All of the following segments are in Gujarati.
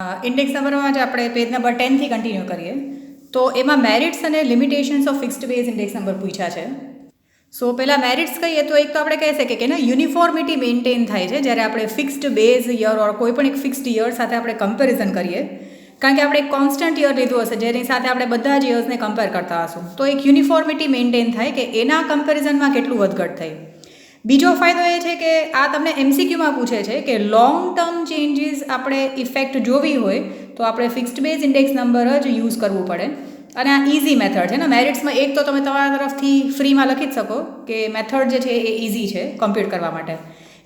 ઇન્ડેક્સ નંબરમાં જ આપણે પેજ નંબર 10થી કન્ટિન્યુ કરીએ તો એમાં મેરિટ્સ અને limitations of fixed base index number પૂછ્યા છે. સો પહેલાં મેરિટ્સ કહીએ તો એક તો આપણે કહી શકીએ કે યુનિફોર્મિટી મેન્ટેન થાય છે જ્યારે આપણે ફિક્સ્ડ બેઝ યર ઓર કોઈ પણ એક ફિક્સ્ડ યર સાથે આપણે કમ્પેરિઝન કરીએ, કારણ કે આપણે એક કોન્સ્ટન્ટ યર લીધું હશે જેની સાથે આપણે બધા જ યર્સને કમ્પેર કરતા હશું, તો એક યુનિફોર્મિટી મેન્ટેન થાય કે એના કમ્પેરિઝનમાં કેટલું વધઘટ થઈ. બીજો ફાયદો એ છે કે આ તમને એમસીક્યુમાં પૂછે છે કે લોંગ ટર્મ ચેન્જીસ આપણે ઇફેક્ટ જોવી હોય તો આપણે ફિક્સ્ડ બેઝ ઇન્ડેક્સ નંબર જ યુઝ કરવું પડે. અને આ ઇઝી મેથડ છે ને, મેરિટ્સમાં એક તો તમે તમારા તરફથી ફ્રીમાં લખી જ શકો કે મેથડ જે છે એ ઇઝી છે કમ્પ્યુટ કરવા માટે.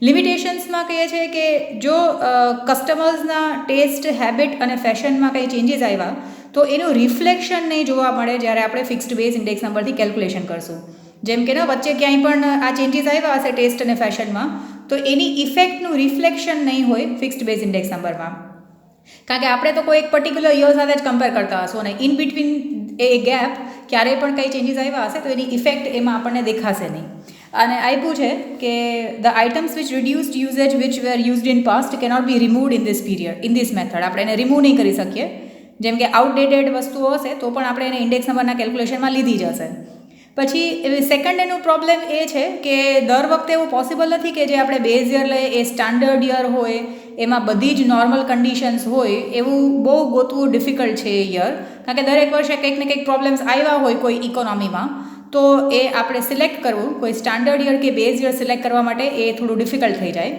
લિમિટેશન્સમાં કહીએ છીએ કે જો કસ્ટમર્સના ટેસ્ટ, હેબિટ અને ફેશનમાં કંઈ ચેન્જીસ આવ્યા તો એનું રિફ્લેક્શન નહીં જોવા મળે જ્યારે આપણે ફિક્સ્ડ બેઝ ઇન્ડેક્સ નંબરથી કેલ્ક્યુલેશન કરશું. જેમ કે વચ્ચે ક્યાંય પણ આ ચેન્જીસ આવ્યા હશે ટેસ્ટ અને ફેશનમાં તો એની ઇફેક્ટનું રિફ્લેક્શન નહીં હોય ફિક્સ્ડ બેઝ ઇન્ડેક્સ નંબરમાં, કારણ કે આપણે તો કોઈ એક પર્ટિક્યુલર યર સાથે જ કમ્પેર કરતા હશું અને ઇન બિટવીન એ ગેપ ક્યારેય પણ કંઈ ચેન્જીસ આવ્યા હશે તો એની ઇફેક્ટ એમાં આપણને દેખાશે નહીં. અને આપ્યું છે કે the items which reduced usage which were used in past cannot be removed in this period in this method. આપણે એને રિમૂવ નહીં કરી શકીએ. જેમ કે આઉટડેટેડ વસ્તુઓ હશે તો પણ આપણે એને ઇન્ડેક્સ નંબરના કેલ્ક્યુલેશનમાં લીધી જ હશે. પછી સેકન્ડ એનું પ્રોબ્લેમ એ છે કે દર વખતે એવું પોસિબલ નથી કે જે આપણે બેઝ યર લઈએ એ સ્ટાન્ડર્ડ યર હોય, એમાં બધી જ નોર્મલ કન્ડિશન્સ હોય, એવું બહુ ગોતવું ડિફિકલ્ટ છે એ યર, કારણ કે દરેક વર્ષે કંઈક ને કંઈક પ્રોબ્લેમ્સ આવ્યા હોય કોઈ ઇકોનોમીમાં, તો એ આપણે સિલેક્ટ કરવું, કોઈ સ્ટાન્ડર્ડ યર કે બેઝ યર સિલેક્ટ કરવા માટે એ થોડું ડિફિકલ્ટ થઈ જાય.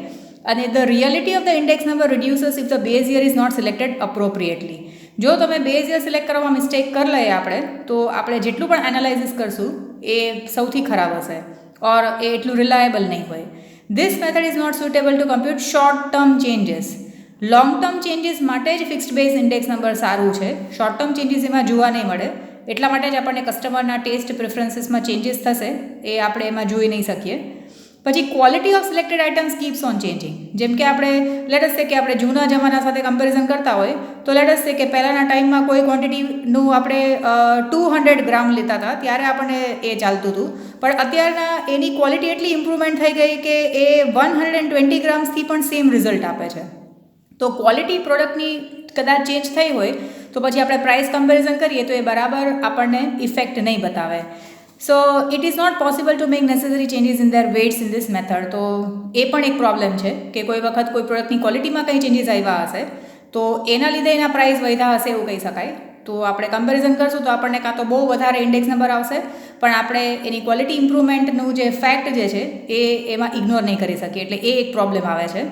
અને the reality of the index number reduces if the base year is not selected appropriately. જો તમે બેઝ યર સિલેક્ટ કરવામાં મિસ્ટેક કરી લઈએ આપણે તો આપણે જેટલું પણ એનાલાઇઝિસ કરશું એ સૌથી ખરાબ હશે ઓર એ એટલું રિલાયેબલ નહીં હોય. This method is not suitable to compute short term changes. Long term changes માટે જ ફિક્સ્ડ બેઝ ઇન્ડેક્સ નંબર સારું છે, શોર્ટ ટર્મ ચેન્જીસ એમાં જોવા નહીં મળે. એટલા માટે જ આપણને કસ્ટમરના ટેસ્ટ પ્રેફરન્સીસમાં ચેન્જીસ થશે એ આપણે એમાં જોઈ નહીં શકીએ. પછી quality of selected items keeps on changing. જેમ કે આપણે લેટસ સે કે આપણે જૂના જમાના સાથે કમ્પેરિઝન કરતા હોય તો લેટસ સે કે પહેલાંના ટાઈમમાં કોઈ ક્વોન્ટિટીનું આપણે 200 ગ્રામ લેતા હતા ત્યારે આપણને એ ચાલતું હતું, પણ અત્યારના એની ક્વોલિટી એટલી ઇમ્પ્રુવમેન્ટ થઈ ગઈ કે એ 120 ગ્રામ્સથી પણ સેમ રિઝલ્ટ આપે છે. તો ક્વોલિટી પ્રોડક્ટની કદાચ ચેન્જ થઈ હોય તો પછી આપણે પ્રાઇસ કમ્પેરિઝન કરીએ તો એ બરાબર આપણને ઇફેક્ટ નહીં બતાવે. So it is not possible to make necessary changes in their weights in this method. તો એ પણ એક પ્રોબ્લેમ છે કે કોઈ વખત કોઈ પ્રોડક્ટની ક્વોલિટીમાં કંઈ ચેન્જીસ આવ્યા હશે તો એના લીધે એના પ્રાઇસ વધ્યા હશે એવું કહી શકાય. તો આપણે કમ્પેરિઝન કરશું તો આપણને કાં તો બહુ વધારે ઇન્ડેક્સ નંબર આવશે, પણ આપણે એની ક્વોલિટી ઇમ્પ્રુવમેન્ટનું જે ફેક્ટ જે છે એ એમાં ઇગ્નોર નહીં કરી શકીએ, એટલે એ એક પ્રોબ્લેમ આવે છે.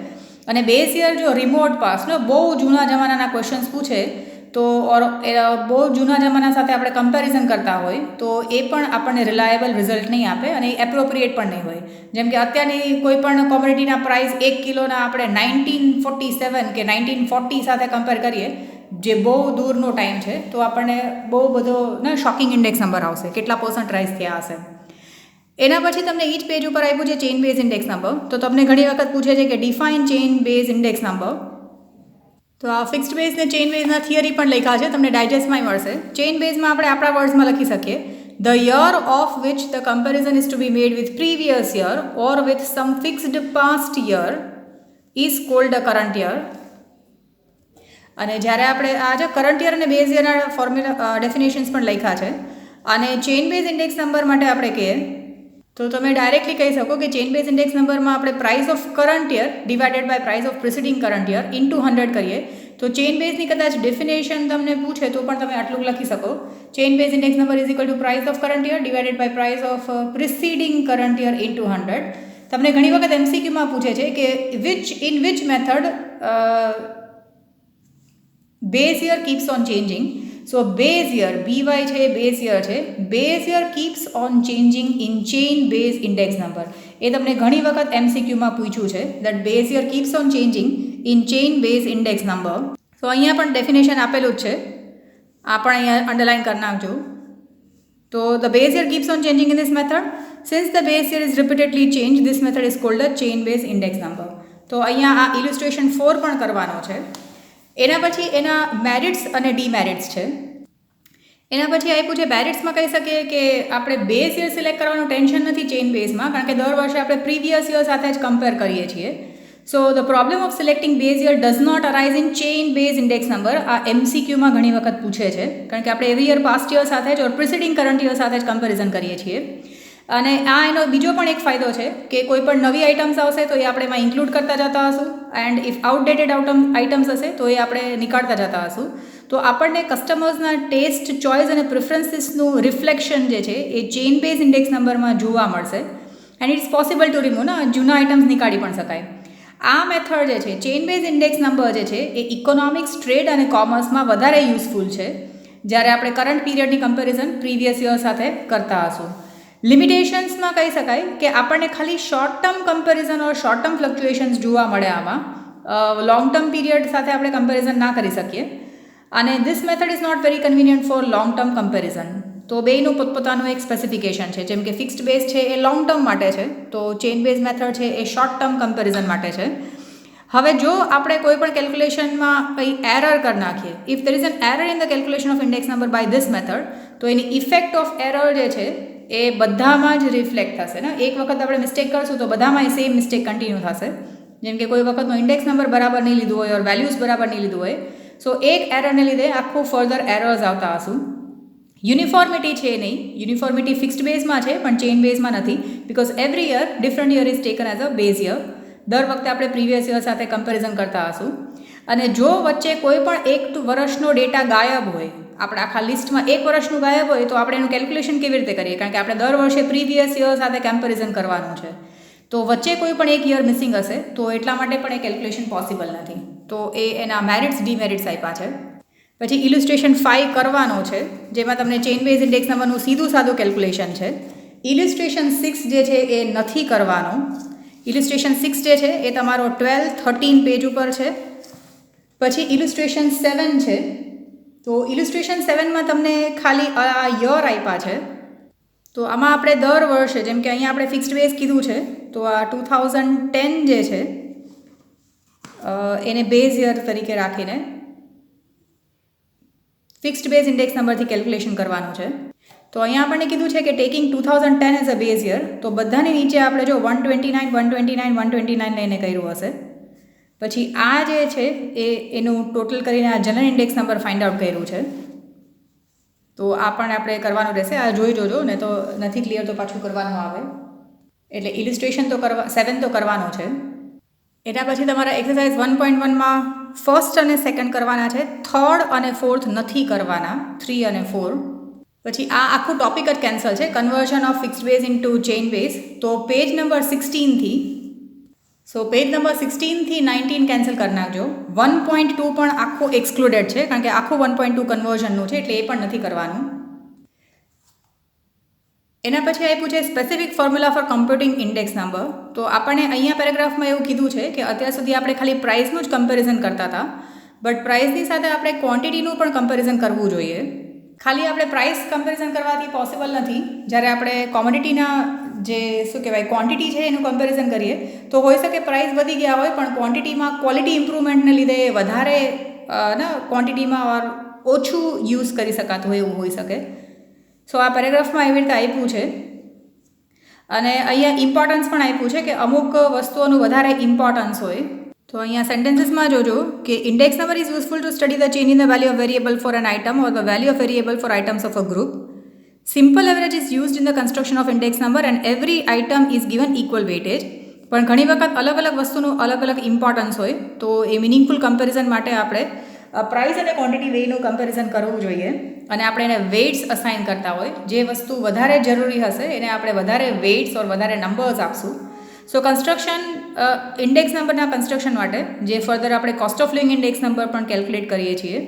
અને બેઝ યર જો રિમોટ પાસ્ટનો બહુ જૂના જમાનાના ક્વેશ્ચન્સ પૂછે તો ઓર બહુ જૂના જમાના સાથે આપણે કમ્પેરિઝન કરતા હોય તો એ પણ આપણને રિલાયેબલ રિઝલ્ટ નહીં આપે અને એપ્રોપ્રિએટ પણ નહીં હોય. જેમ કે અત્યારની કોઈ પણ કોમોડિટીના પ્રાઇસ 1 કિલોના આપણે 1947 કે 1940 સાથે કમ્પેર કરીએ, જે બહુ દૂરનો ટાઈમ છે, તો આપણને બહુ બધો શોકિંગ ઇન્ડેક્સ નંબર આવશે, કેટલા % રાઇઝ થયા હશે. એના પછી તમને એ જ પેજ ઉપર આપ્યું છે ચેઇન બેઝ ઇન્ડેક્સ નંબર. તો તમને ઘણી વખત પૂછે છે કે define chain base index number. તો આ ફિક્સ્ડ બેઝ ને ચેઇન બેઝના થિયરી પણ લખ્યા છે, તમને ડાયજેસ્ટમાં મળશે. ચેઇન બેઝમાં આપણે આપણા વર્ડ્સમાં લખી શકીએ the year of which the comparison is to be made with previous year or with some fixed past year is called a current year. અને જ્યારે આપણે આ જે કરંટ યર અને બેઝ યરના ફોર્મ્યુલા ડેફિનેશન્સ પણ લખ્યા છે. અને ચેઇન બેઝ ઇન્ડેક્સ નંબર માટે આપણે કહીએ તો તમે ડાયરેક્ટલી કહી શકો કે ચેઇન બેઝ ઇન્ડેક્સ નંબરમાં આપણે price of current year divided by price of preceding current year into 100 કરીએ તો ચેઇન બેઝની કદાચ ડેફિનેશન તમને પૂછે તો પણ તમે આટલું લખી શકો, chain base index number is equal to price of current year divided by price of preceding current year into 100. તમને ઘણી વખત એમસીક્યુમાં પૂછે છે કે in which method base year keeps on changing. So base year BY છે બેઝ યર છે, base year keeps on changing in chain base index number. એ તમને ઘણી વખત એમસીક્યુમાં પૂછ્યું છે that base year keeps on changing in chain base index number. તો અહીંયા પણ ડેફિનેશન આપેલું જ છે, આ પણ અહીંયા અંડરલાઇન કરી નાખજો. તો the base year keeps on changing in this method since the base year is repeatedly change this method is called a chain base index number. તો અહીંયા આ ઇલિસ્ટ્રેશન 4 પણ કરવાનો છે. એના પછી એના મેરિટ્સ અને ડીમેરિટ્સ છે. એના પછી આપ્યું છે મેરિટ્સમાં કહી શકીએ કે આપણે બેઝ યર સિલેક્ટ કરવાનું ટેન્શન નથી ચેઇન બેઝમાં, કારણ કે દર વર્ષે આપણે પ્રીવિયસ યર સાથે જ કમ્પેર કરીએ છીએ. So the problem of selecting base year does not arise in chain base index number. આ MCQમાં ઘણી વખત પૂછે છે, કારણ કે આપણે એવરી યર પાસ્ટ યર સાથે જ ઓર પ્રિસીડિંગ કરંટ યર સાથે જ કમ્પેરિઝન કરીએ છીએ. અને આ એનો બીજો પણ એક ફાયદો છે કે કોઈ પણ નવી આઇટમ્સ આવશે તો એ આપણે એમાં ઇન્ક્લુડ કરતા જતા હશું, એન્ડ ઇફ આઉટડેટેડ આઇટમ્સ હશે તો એ આપણે નીકાળતા જતા હશું. તો આપણને કસ્ટમર્સના ટેસ્ટ, ચોઇસ અને પ્રિફરન્સીસનું રિફ્લેક્શન જે છે એ ચેઇન બેઝ ઇન્ડેક્સ નંબરમાં જોવા મળશે. And it's possible to remove ને જૂના આઇટમ્સ નીકાળી પણ શકાય. આ મેથડ જે છે ચેઇન બેઝ ઇન્ડેક્સ નંબર જે છે એ ઇકોનોમિક્સ, ટ્રેડ અને કોમર્સમાં વધારે યુઝફુલ છે, જ્યારે આપણે કરંટ પીરિયડની કમ્પેરિઝન પ્રીવિયસ યર સાથે કરતા હશું. લિમિટેશન્સમાં કહી શકાય કે આપણને ખાલી શોર્ટ ટર્મ કમ્પેરિઝન ઓર શોર્ટ ટર્મ ફ્લક્ચ્યુએશન્સ જોવા મળે આમાં. લોંગ ટર્મ પીરિયડ સાથે આપણે કમ્પેરિઝન ના કરી શકીએ, અને this method is not very convenient for long term comparison. તો બેયનું પોતપોતાનું એક સ્પેસિફિકેશન છે. જેમ કે ફિક્સ્ડ બેઝ છે એ લોંગ ટર્મ માટે છે, તો ચેઇન બેઝ મેથડ છે એ શોર્ટ ટર્મ કમ્પેરિઝન માટે છે. હવે જો આપણે કોઈ પણ કેલ્ક્યુલેશનમાં કંઈ એરર કરી નાખીએ, if there is an error in the calculation of index number by this method, તો એની ઇફેક્ટ ઓફ એરર જે છે એ બધામાં જ રિફ્લેક્ટ થશે ને. એક વખત આપણે મિસ્ટેક કરશું તો બધામાં એ સેમ મિસ્ટેક કન્ટિન્યુ થશે. જેમ કે કોઈ વખતનો ઇન્ડેક્સ નંબર બરાબર નહીં લીધું હોય ઓર વેલ્યુઝ બરાબર નહીં લીધું હોય, સો એક એરરને લીધે આખું ફર્ધર એરર્સ આવતા હશું. યુનિફોર્મિટી છે નહીં, યુનિફોર્મિટી ફિક્સ્ડ બેઝમાં છે પણ ચેઇન બેઝમાં નથી, because every year different year is taken as a base year. દર વખતે આપણે પ્રીવિયસ યર સાથે કમ્પેરિઝન કરતા હશું. અને જો વચ્ચે કોઈ પણ એક વર્ષનો ડેટા ગાયબ હોય, આપણે આખા લિસ્ટમાં એક વર્ષનું ગાયબ હોય, તો આપણે એનું કેલ્ક્યુલેશન કેવી રીતે કરીએ? કારણ કે આપણે દર વર્ષે પ્રીવિયસ યર સાથે કમ્પેરિઝન કરવાનું છે. તો વચ્ચે કોઈ પણ એક યર મિસિંગ હશે તો એટલા માટે પણ એ કેલ્ક્યુલેશન પોસિબલ નથી. તો એ એના મેરિટ્સ, ડીમેરિટ્સ આપ્યા છે. પછી ઇલિસ્ટ્રેશન 5 કરવાનો છે, જેમાં તમને ચેઇન બેઝ ઇન્ડેક્સ નંબરનું સીધું સાદું કેલ્ક્યુલેશન છે. ઇલિસ્ટ્રેશન 6 જે છે એ નથી કરવાનો. ઇલિસ્ટ્રેશન 6 જે છે એ તમારો 12-13 પેજ ઉપર છે. પછી ઇલિસ્ટ્રેશન 7 છે. તો ઇલિસ્ટ્રેશન 7માં તમને ખાલી આ યર આપ્યા છે. તો આમાં આપણે દર વર્ષે, જેમ કે અહીંયા આપણે ફિક્સ્ડ બેઝ કીધું છે, તો આ 2010 જે છે એને બેઝ યર તરીકે રાખીને ફિક્સ્ડ બેઝ ઇન્ડેક્સ નંબરથી કેલ્ક્યુલેશન કરવાનું છે. તો અહીંયા આપણને કીધું છે કે taking 2010 as a base year, તો બધાની નીચે આપણે જો 129 લઈને કર્યું હશે. પછી આ જે છે એનું ટોટલ કરીને આ general index number find out કર્યું છે. તો આ પણ આપણે કરવાનું રહેશે. આ જોઈ જોજો, ને તો નથી ક્લિયર તો પાછું કરવાનું આવે. એટલે ઇલિસ્ટ્રેશન તો 7 તો કરવાનું છે. એના પછી તમારા એક્સરસાઇઝ 1.1માં ફર્સ્ટ અને સેકન્ડ કરવાના છે, થર્ડ અને ફોર્થ નથી કરવાના, 3 અને 4. પછી આ આખું ટોપિક જ કેન્સલ છે, conversion of fixed base into chain base. તો પેજ નંબર 16થી 19 કેન્સલ કરી નાખજો. 1.2 પણ આખું એક્સક્લુડેડ છે, કારણ કે આખું 1.2 કન્વર્ઝનનું છે, એટલે એ પણ નથી કરવાનું. એના પછી આપ્યું છે specific formula for computing index number. તો આપણને અહીંયા પેરેગ્રાફમાં એવું કીધું છે કે અત્યાર સુધી આપણે ખાલી પ્રાઇસનું જ કમ્પેરિઝન કરતા હતા, બટ પ્રાઇસની સાથે આપણે ક્વોન્ટિટીનું પણ કમ્પેરિઝન કરવું જોઈએ. ખાલી આપણે પ્રાઇસ કમ્પેરિઝન કરવાથી પોસિબલ નથી. જ્યારે આપણે કોમોડિટીના જે શું કહેવાય ક્વોન્ટિટી છે એનું કમ્પેરિઝન કરીએ તો હોઈ શકે પ્રાઇસ વધી ગયા હોય, પણ ક્વોન્ટિટીમાં ક્વોલિટી ઇમ્પ્રુવમેન્ટને લીધે વધારે ક્વોન્ટિટીમાં ઓર ઓછું યુઝ કરી શકાતું હોય એવું હોઈ શકે. સો આ પેરેગ્રાફમાં એવી રીતે આપ્યું છે. અને અહીંયા ઇમ્પોર્ટન્સ પણ આપ્યું છે કે અમુક વસ્તુઓનું વધારે ઇમ્પોર્ટન્સ હોય. તો અહીંયા સેન્ટેન્સીસમાં જોજો કે index number is useful to study the change in the value of variable for an item or the value of variable for items of a group. Simple average is used in the construction of index number and every item is given equal weightage. પણ ઘણી વખત અલગ અલગ વસ્તુનું અલગ અલગ ઇમ્પોર્ટન્સ હોય, તો એ મિનિંગફુલ કમ્પેરિઝન માટે આપણે પ્રાઇસ અને ક્વોન્ટિટી વેનું કમ્પેરિઝન કરવું જોઈએ. અને આપણે એને વેઇટ્સ અસાઇન કરતા હોય, જે વસ્તુ વધારે જરૂરી હશે એને આપણે વધારે વેઇટ્સ ઓર વધારે નંબર્સ આપશું. સો કન્સ્ટ્રક્શન ઇન્ડેક્સ નંબરના કન્સ્ટ્રક્શન માટે જે ફર્ધર આપણે cost of living index number પણ કેલ્ક્યુલેટ કરીએ છીએ.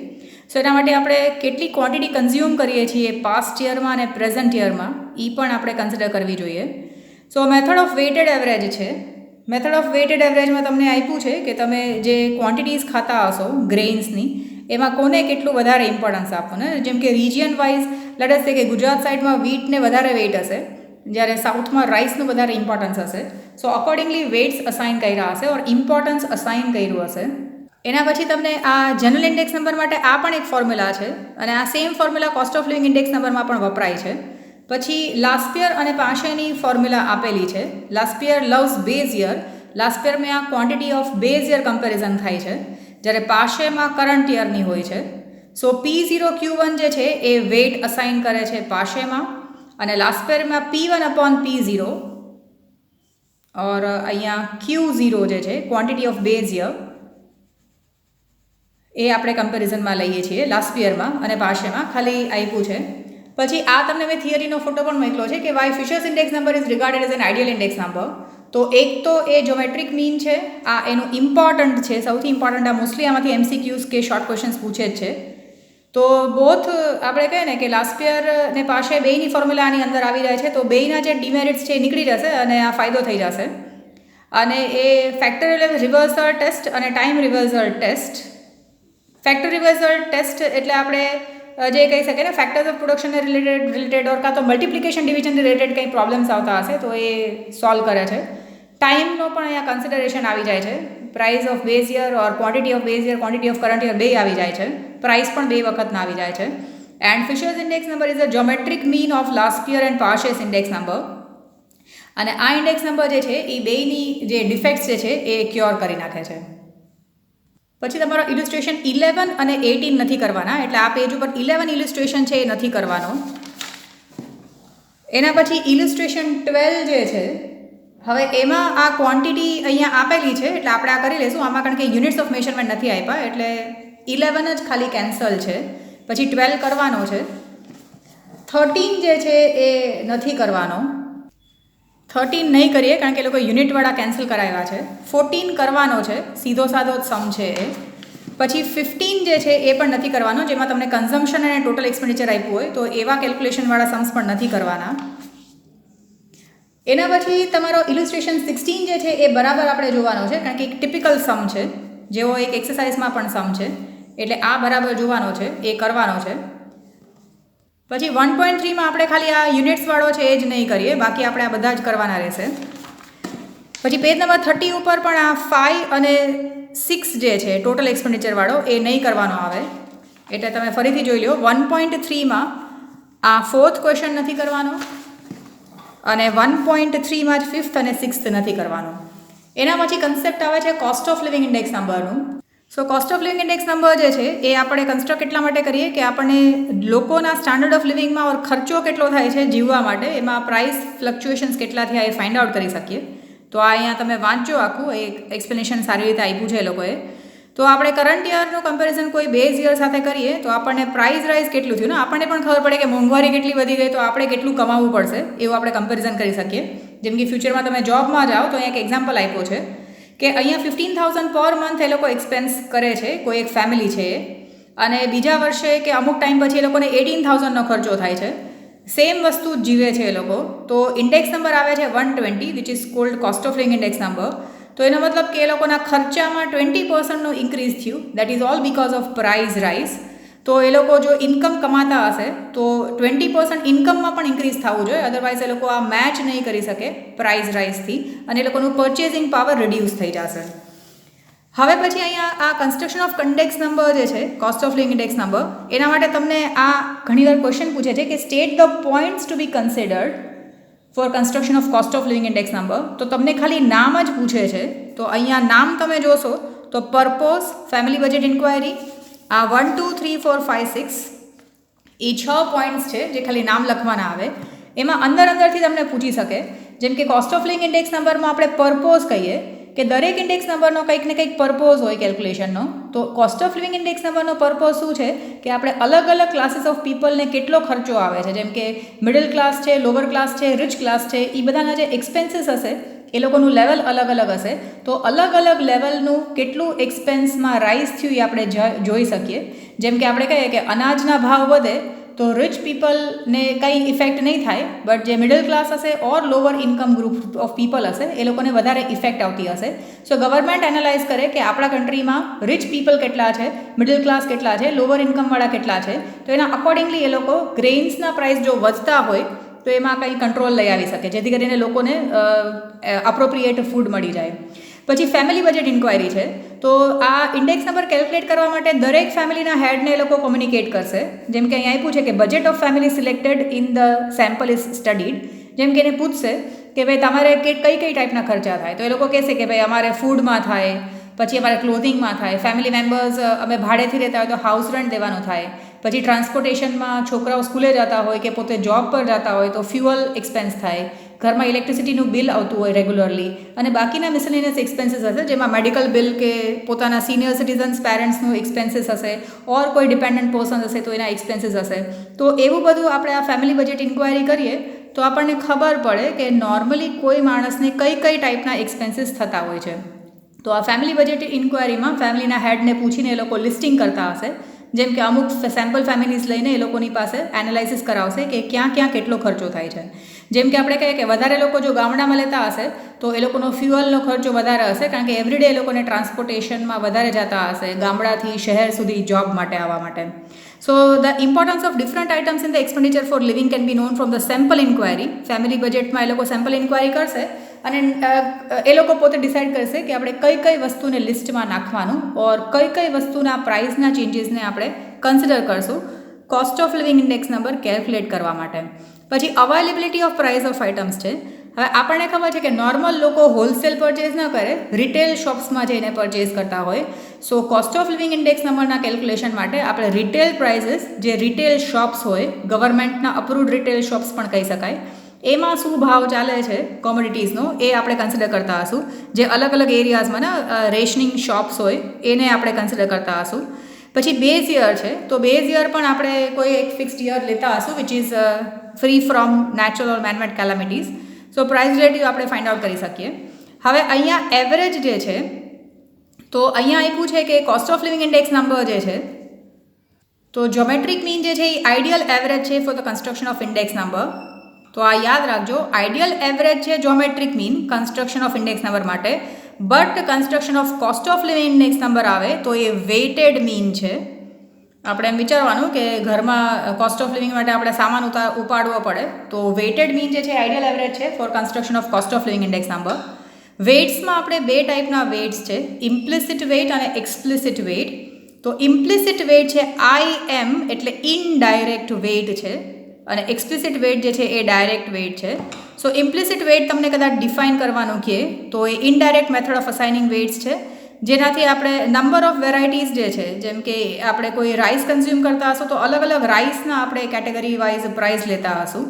સો એના માટે આપણે કેટલી ક્વોન્ટિટી કન્ઝ્યુમ કરીએ છીએ પાસ્ટ યરમાં અને પ્રેઝન્ટ યરમાં, એ પણ આપણે કન્સિડર કરવી જોઈએ. સો મેથડ ઓફ વેઇટેડ એવરેજ છે. મેથડ ઓફ વેઇટેડ એવરેજમાં તમને આપ્યું છે કે તમે જે ક્વોન્ટિટીઝ ખાતા હશો ગ્રેઇન્સની, એમાં કોને કેટલું વધારે ઇમ્પોર્ટન્સ આપવું ને. જેમ કે રિજિયન વાઇઝ લેટ અસ સે કે ગુજરાત સાઇડમાં વીટને વધારે વેઇટ હશે, જ્યારે સાઉથમાં રાઇસનું વધારે ઇમ્પોર્ટન્સ હશે. સો અકોર્ડિંગલી વેઇટ્સ અસાઇન કર્યા હશે ઓર ઇમ્પોર્ટન્સ અસાઇન કર્યું હશે. એના પછી તમને આ જનરલ ઇન્ડેક્સ નંબર માટે આ પણ એક ફોર્મ્યુલા છે, અને આ same formula cost of living index નંબરમાં પણ વપરાય છે. પછી લાસ્ટ યર અને પાસેની ફોર્મ્યુલા આપેલી છે. Laspeyres base year, લાસ્ટ યરમાં quantity of base year comparison થાય છે, જ્યારે પાસ યરમાં કરંટ યરની હોય છે. સો P0Q1 જે છે એ વેઇટ અસાઇન કરે છે પાસ યરમાં, અને લાસ્ટ યરમાં P1/P0 ઓર અહીંયા Q0 જે છે ક્વોન્ટિટી ઓફ બેઝ યર એ આપણે કમ્પેરિઝનમાં લઈએ છીએ લાસ્ટ યરમાં અને પાસ યરમાં ખાલી આપ્યું છે. પછી આ તમને મેં થિયરીનો ફોટો પણ મોકલ્યો છે કે why Fisher's index number is regarded as an ideal index number. તો એક તો એ જ્યોમેટ્રિક મીન છે, આ એનું ઇમ્પોર્ટન્ટ છે, સૌથી ઇમ્પોર્ટન્ટ. આ મોસ્ટલી આમાંથી MCQs કે શોર્ટ ક્વેશ્ચન્સ પૂછે જ છે. તો બોથ આપણે કહીએ ને કે લાસ્ટ યર ને પાસ યર બેયની ફોર્મ્યુલા આની અંદર આવી જાય છે, તો બેયના જે ડિમેરિટ્સ છે એ નીકળી જશે અને આ ફાયદો થઈ જશે. અને એ ફેક્ટોરિયલ રિવર્સલ ટેસ્ટ અને time reversal test. Factor reversal test એટલે આપણે જે કહી શકીએ ને ફેક્ટર્સ ઓફ પ્રોડક્શનને રિલેટેડ ઓર કાં તો મલ્ટિપ્લિકેશન ડિવિઝન રિલેટેડ કંઈ પ્રોબ્લેમ્સ આવતા હશે તો એ સોલ્વ કરે છે. ટાઈમનો પણ અહીંયા કન્સિડરેશન આવી જાય છે. Price of base year or quantity of base year, quantity of current year બે આવી જાય છે. પ્રાઇસ પણ બે વખતના આવી જાય છે. And Fisher's index number is a geometric mean of Laspeyres and Paasche's index number. અને આ ઇન્ડેક્સ નંબર જે છે એ બેયની જે ડિફેક્ટ્સ જે છે એ ક્યોર કરી નાખે છે. પછી તમારો ઇલિસ્ટ્રેશન 11 અને 18 નથી કરવાના, એટલે આ પેજ ઉપર 11 ઇલિસ્ટ્રેશન છે એ નથી કરવાનો. એના પછી ઇલિસ્ટ્રેશન 12 જે છે, હવે એમાં આ ક્વોન્ટિટી અહીંયા આપેલી છે એટલે આપણે આ કરી લઈશું. આમાં કારણ કે યુનિટ્સ ઓફ મેઝરમેન્ટ નથી આપ્યા એટલે 11 જ ખાલી કેન્સલ છે. પછી 12 કરવાનો છે. 13 જે છે એ નથી કરવાનો. 13 નહીં કરીએ કારણ કે એ લોકો યુનિટવાળા કેન્સલ કરાવ્યા છે. 14 કરવાનો છે, સીધો સાધો જ સમ છે એ. પછી 15 જે છે એ પણ નથી કરવાનો, જેમાં તમને કન્ઝમ્પશન અને ટોટલ એક્સપેન્ડિચર આપ્યું હોય તો એવા કેલ્ક્યુલેશનવાળા સમ્સ પણ નથી કરવાના. એના પછી તમારો ઇલિસ્ટ્રેશન 16 જે છે એ બરાબર આપણે જોવાનો છે કારણ કે એક ટિપિકલ સમ છે, જેવો એક એક્સરસાઇઝમાં પણ સમ છે, એટલે આ બરાબર જોવાનો છે, એ કરવાનો છે. પછી 1.3માં આપણે ખાલી આ યુનિટ્સવાળો છે એ જ નહીં કરીએ, બાકી આપણે આ બધા જ કરવાના રહેશે. પછી પેજ નંબર 30 ઉપર પણ આ 5 અને 6 જે છે ટોટલ એક્સપેન્ડિચરવાળો એ નહીં કરવાનો આવે, એટલે તમે ફરીથી જોઈ લો. 1.3માં આ 4th ક્વેશ્ચન નથી કરવાનો અને 1.3માં જ 5th અને 6th નથી કરવાનો. એના પછી કન્સેપ્ટ આવે છે કોસ્ટ ઓફ લિવિંગ ઇન્ડેક્સ નંબરનું. So cost of living index number જે છે એ આપણે કન્સ્ટ્રક્ટ એટલા માટે કરીએ કે આપણને લોકોના સ્ટાન્ડર્ડ ઓફ લિવિંગમાં ઓર ખર્ચો કેટલો થાય છે જીવવા માટે, એમાં પ્રાઇસ ફ્લક્ચ્યુએશન્સ કેટલા થયા એ ફાઇન્ડ આઉટ કરી શકીએ. તો આ અહીંયા તમે વાંચજો, આખું એક એક્સપ્લેનેશન સારી રીતે આપ્યું છે એ લોકોએ. તો આપણે કરંટ યરનું કમ્પેરિઝન કોઈ બેઝ યર સાથે કરીએ તો આપણને પ્રાઇસ રાઇઝ કેટલું થયું ને આપણને પણ ખબર પડે કે મોંઘવારી કેટલી વધી ગઈ તો આપણે કેટલું કમાવવું પડશે એવું આપણે કમ્પેરિઝન કરી શકીએ. જેમ કે ફ્યુચરમાં તમે જોબમાં જાઓ તો અહીંયા એક એક્ઝામ્પલ આપ્યો છે કે અહીંયા 15,000 પર મંથ એ લોકો એક્સપેન્સ કરે છે, કોઈ એક ફેમિલી છે, અને બીજા વર્ષે કે અમુક ટાઈમ પછી એ લોકોને 18,000નો ખર્ચો થાય છે. સેમ વસ્તુ જ જીવે છે એ લોકો. તો ઇન્ડેક્સ નંબર આવે છે 120 which is called cost of living index number. તો એનો મતલબ કે એ લોકોના ખર્ચામાં 20%નો ઇન્ક્રીઝ થયું, that is all because of price rise. તો એ લોકો જો ઇન્કમ કમાતા હશે તો 20% ઇન્કમમાં પણ ઇન્ક્રીઝ થવું જોઈએ, અદરવાઇઝ એ લોકો આ મેચ નહીં કરી શકે પ્રાઇસ રાઇઝથી અને એ લોકોનું પરચેઝિંગ પાવર રિડ્યુસ થઈ જશે. હવે પછી અહીંયા આ કન્સ્ટ્રક્શન ઓફ ઇન્ડેક્સ નંબર જે છે cost of living index number, એના માટે તમને આ ઘણીવાર ક્વેશ્ચન પૂછે છે કે state the points to be considered for construction of cost of living index number. તો તમને ખાલી નામ જ પૂછે છે. તો અહીંયા નામ તમે જોશો તો પર્પોઝ, ફેમિલી બજેટ ઇન્ક્વાયરી, આ 1 2 3 4 5 6 એ 6 પોઈન્ટ્સ છે જે ખાલી નામ લખવાના આવે. એમાં અંદરથી તમને પૂછી શકે, જેમ કે કોસ્ટ ઓફ લિવિંગ ઇન્ડેક્સ નંબરમાં આપણે પર્પોઝ કહીએ કે દરેક ઇન્ડેક્સ નંબરનો કંઈક ને કંઈક પર્પોઝ હોય કેલ્ક્યુલેશનનો. તો કોસ્ટ ઓફ લિવિંગ ઇન્ડેક્સ નંબરનો પર્પોઝ શું છે કે આપણે અલગ અલગ ક્લાસીસ ઓફ પીપલને કેટલો ખર્ચો આવે છે, જેમ કે મિડલ ક્લાસ છે, લોઅર ક્લાસ છે, રિચ ક્લાસ છે, એ બધાના જે એક્સપેન્સીસ હશે એ લોકોનું લેવલ અલગ અલગ હશે. તો અલગ અલગ લેવલનું કેટલું એક્સપેન્સમાં રાઇઝ થયું એ આપણે જોઈ શકીએ. જેમ કે આપણે કહીએ કે અનાજના ભાવ વધે તો રિચ પીપલને કંઈ ઇફેક્ટ નહીં થાય, બટ જે મિડલ ક્લાસ હશે or lower income group of people હશે એ લોકોને વધારે ઇફેક્ટ આવતી હશે. સો ગવર્મેન્ટ એનાલાઇઝ કરે કે આપણા કન્ટ્રીમાં રિચ પીપલ કેટલા છે, મિડલ ક્લાસ કેટલા છે, લોઅર ઇન્કમવાળા કેટલા છે, તો એના અકોર્ડિંગલી એ લોકો ગ્રેઇન્સના પ્રાઇસ જો વધતા હોય તો એમાં કંઈ કંટ્રોલ લઈ આવી શકે, જેથી કરીને લોકોને અપ્રોપ્રિએટ ફૂડ મળી જાય. પછી ફેમિલી બજેટ ઇન્ક્વાયરી છે. તો આ ઇન્ડેક્સ નંબર કેલ્ક્યુલેટ કરવા માટે દરેક ફેમિલીના હેડને એ લોકો કોમ્યુનિકેટ કરશે. જેમ કે અહીંયા આપ્યું છે કે budget of family selected in the sample is studied, જેમ કે એને પૂછશે કે ભાઈ તમારે કઈ કઈ ટાઈપના ખર્ચા થાય, તો એ લોકો કહેશે કે ભાઈ અમારે ફૂડમાં થાય, પછી અમારે ક્લોથિંગમાં થાય, ફેમિલી મેમ્બર્સ અમે ભાડેથી રહેતા હોય તો હાઉસ રેન્ટ દેવાનું થાય, પછી ટ્રાન્સપોર્ટેશનમાં છોકરાઓ સ્કૂલે જતા હોય કે પોતે જોબ પર જતા હોય તો ફ્યુઅલ એક્સપેન્સ થાય, ઘરમાં ઇલેક્ટ્રિસિટીનું બિલ આવતું હોય રેગ્યુલરલી, અને બાકીના મિસલેનિયસ એક્સપેન્સીસ હશે જેમાં મેડિકલ બિલ કે પોતાના સિનિયર સિટીઝન્સ પેરેન્ટ્સનું એક્સપેન્સીસ હશે, ઓર કોઈ ડિપેન્ડન્ટ પર્સન હશે તો એના એક્સપેન્સીસ હશે. તો એવું બધું આપણે આ ફેમિલી બજેટ ઇન્ક્વાયરી કરીએ તો આપણને ખબર પડે કે નોર્મલી કોઈ માણસને કઈ કઈ ટાઈપના એક્સપેન્સીસ થતા હોય છે. તો આ ફેમિલી બજેટ ઇન્ક્વાયરીમાં ફેમિલીના હેડને પૂછીને એ લોકો લિસ્ટિંગ કરતા હશે, જેમ કે અમુક સેમ્પલ ફેમિલીઝ લઈને એ લોકોની પાસે એનાલાઇસિસ કરાવશે કે ક્યાં ક્યાં કેટલો ખર્ચો થાય છે. જેમ કે આપણે કહીએ કે વધારે લોકો જો ગામડામાં લેતા હશે તો એ લોકોનો ફ્યુઅલનો ખર્ચો વધારે હશે, કારણ કે એવરીડે એ લોકોને ટ્રાન્સપોર્ટેશનમાં વધારે જતા હશે ગામડાથી શહેર સુધી જોબ માટે આવવા માટે. So the importance of different items in the expenditure for living can be known from the sample inquiry. Family બજેટમાં એ લોકો સેમ્પલ ઇન્ક્વાયરી કરશે અને એ લોકો પોતે ડિસાઇડ કરશે કે આપણે કઈ કઈ વસ્તુને લિસ્ટમાં નાખવાનું ઓર કઈ કઈ વસ્તુના પ્રાઇસના ચેન્જીસને આપણે કન્સિડર કરશું cost of living index number calculate કરવા માટે. પછી availability of price of items છે. હવે આપણને ખબર છે કે નોર્મલ લોકો હોલસેલ પરચેઝ ન કરે, રિટેલ શોપ્સમાં જઈને પરચેઝ કરતા હોય. સો કોસ્ટ ઓફ લિવિંગ ઇન્ડેક્સ નંબરના કેલ્ક્યુલેશન માટે આપણે રિટેલ પ્રાઇઝીસ, જે રિટેલ શોપ્સ હોય, ગવર્મેન્ટના અપ્રુવડ રિટેલ શોપ્સ પણ કહી શકાય, એમાં શું ભાવ ચાલે છે કોમોડિટીઝનો એ આપણે કન્સિડર કરતા હશું. જે અલગ અલગ એરિયાઝમાં રેશનિંગ શોપ્સ હોય એને આપણે કન્સિડર કરતા હશું. પછી બેઝ યર છે, તો બેઝ યર પણ આપણે કોઈ એક ફિક્સ્ડ યર લેતા હશું which is free from natural or manmade calamities. So price relative આપણે ફાઇન્ડ આઉટ કરી શકીએ. હવે અહીંયા એવરેજ જે છે, તો અહીંયા આપ્યું છે કે cost of living index number જે છે, તો જ્યોમેટ્રિક મીન જે છે એ આઈડિયલ એવરેજ છે for the construction of index number. તો આ યાદ રાખજો, આઈડિયલ એવરેજ છે geometric mean construction of index number માટે, but construction of cost of living index number આવે તો એ વેઇટેડ મીન છે. આપણે એમ વિચારવાનું કે ઘરમાં કોસ્ટ ઓફ લિવિંગ માટે આપણે સામાન ઉપાડવો પડે, તો વેઇટેડ મીન જે છે આઈડિયલ એવરેજ છે for construction of cost of living index number. વેઇટ્સમાં આપણે બે ટાઈપના વેઇટ્સ છે, ઇમ્પ્લિસિટ વેઇટ અને એક્સપ્લિસિટ વેઇટ. તો ઇમ્પ્લિસિટ વેઇટ છે IM એટલે ઇનડાયરેક્ટ વેઇટ છે, અને એક્સપ્લિસિટ વેઇટ જે છે એ ડાયરેક્ટ વેઇટ છે. સો ઇમ્પ્લિસિટ વેઇટ તમને કદાચ ડિફાઇન કરવાનું કહે તો એ indirect method of assigning weights છે, જેનાથી આપણે નંબર ઓફ વેરાયટીઝ જે છે, જેમ કે આપણે કોઈ રાઈસ કન્ઝ્યુમ કરતા હશું તો અલગ અલગ રાઈસના આપણે કેટેગરી વાઇઝ પ્રાઇસ લેતા હશું.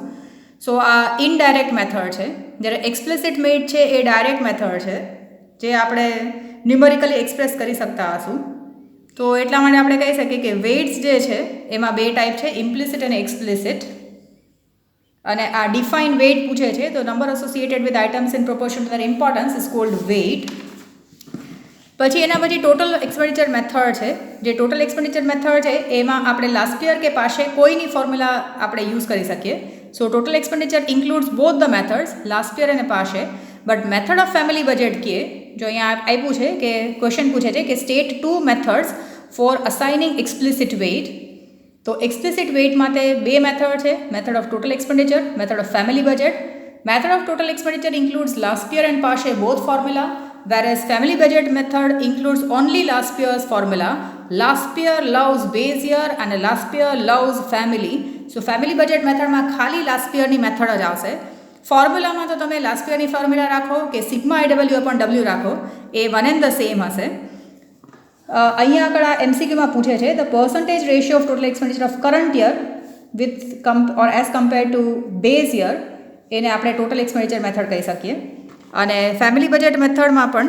સો આ ઇનડાયરેક્ટ મેથડ છે, જ્યારે એક્સપ્લિસિટ વેઇટ છે એ ડાયરેક્ટ મેથડ છે, જે આપણે ન્યુમેરિકલી એક્સપ્રેસ કરી શકતા હશું. તો એટલા માટે આપણે કહી શકીએ કે વેઇટ્સ જે છે એમાં બે ટાઈપ છે, ઇમ્પ્લિસિટ અને એક્સપ્લિસિટ. અને આ ડિફાઇન વેઇટ પૂછે છે તો number associated with items in proportion to their importance is called weight. પછી એના પછી ટોટલ એક્સપેન્ડિચર મેથડ છે. જે ટોટલ એક્સપેન્ડિચર મેથડ છે એમાં આપણે લાસ્ટ યર કે પાસે કોઈની ફોર્મ્યુલા આપણે યુઝ કરી શકીએ. સો total expenditure includes both the methods, last year અને પાસે. But method of family budget કીએ, જો અહીંયા આપ્યું છે કે ક્વેશ્ચન પૂછે છે કે state 2 methods for assigning explicit weight. તો એક્સપ્લિસિટ વેઇટ માટે બે મેથડ છે, method of total expenditure, method of family budget. Method of total expenditure includes Laspeyres and Paasche both formula, whereas family budget method includes only last year's formula. Last year loves base year and last year loves family. So family budget method માં ખાલી last year ની મેથડ જ આવશે. ફોર્મ્યુલામાં તો તમે લાસ્ટ યરની ફોર્મ્યુલા રાખો કે સિગ્મા IW/W રાખો, એ વન એન્ડ ધ સેમ હશે. અહીંયા આગળ આ MCQમાં પૂછે છે the percentage ratio of total expenditure of current year with or as compare to base year, એને આપણે ટોટલ એક્સપેન્ડિચર મેથડ કહી શકીએ. અને ફેમિલી બજેટ મેથડમાં પણ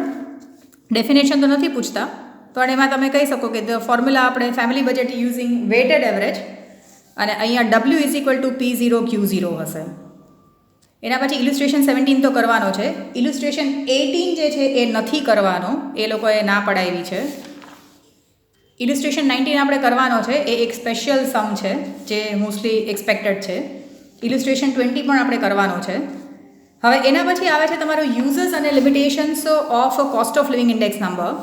ડેફિનેશન તો નથી પૂછતા, પણ એમાં તમે કહી શકો કે ધ ફોર્મ્યુલા આપણે family budget using weighted average, અને અહીંયા W=P0Q0 હશે. એના પછી ઇલિસ્ટ્રેશન 17 તો કરવાનો છે, ઇલિસ્ટ્રેશન 18 જે છે એ નથી કરવાનો, એ લોકોએ ના પડાવી છે. ઇલિસ્ટ્રેશન 19 આપણે કરવાનો છે, એ એક સ્પેશિયલ સમ છે જે મોસ્ટલી એક્સપેક્ટેડ છે. ઇલિસ્ટ્રેશન 20 પણ આપણે કરવાનો છે. હવે એના પછી આવે છે તમારો યુઝર્સ અને limitations of cost of living index number.